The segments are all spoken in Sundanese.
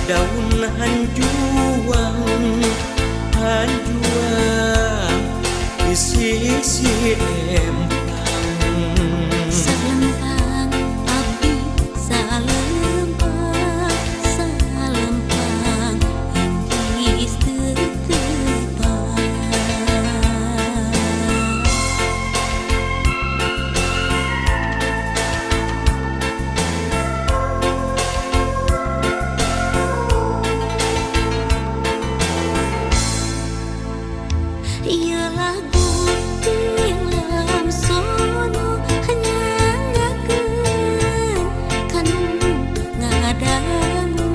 daun hanjuang di sisi empang. Salempang abdi salempang salempang hentis tetepang. Ieu lagu tilam sono nyanggakeun kanu ngadangu.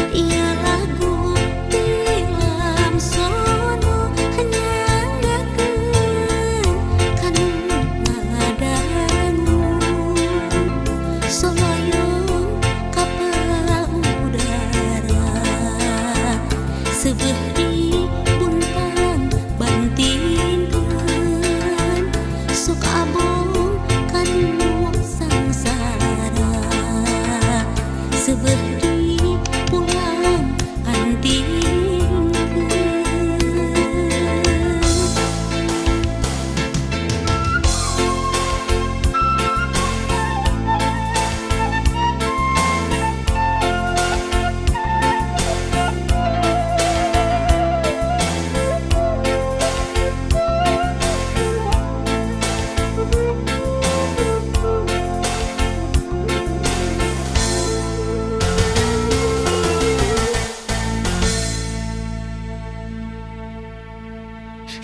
Ieu lagu tilam sono nyanggakeun kanu ngadangu. Soloyong ka pangudara seubeuh bantingkeun sok abong kanu sangsara seubeuh di pulang antingkeun.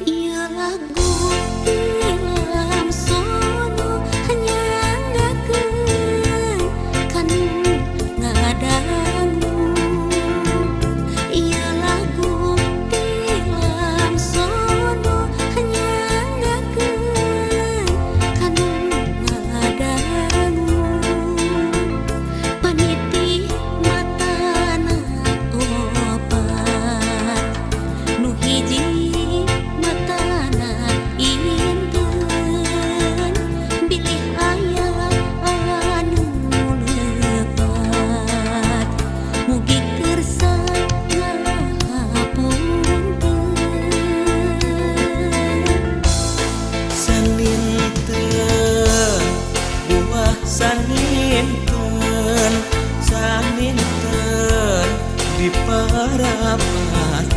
Ieu lagu tilam sono nyanggakeun kanu ngadangu. Ieu lagu tilam sono nyanggakeun kanu ngadangu. Paniti matana opat nu hiji bilih aya anu lepat mugi kersa ngahapunten. Saninten buah saninten saninten di parapat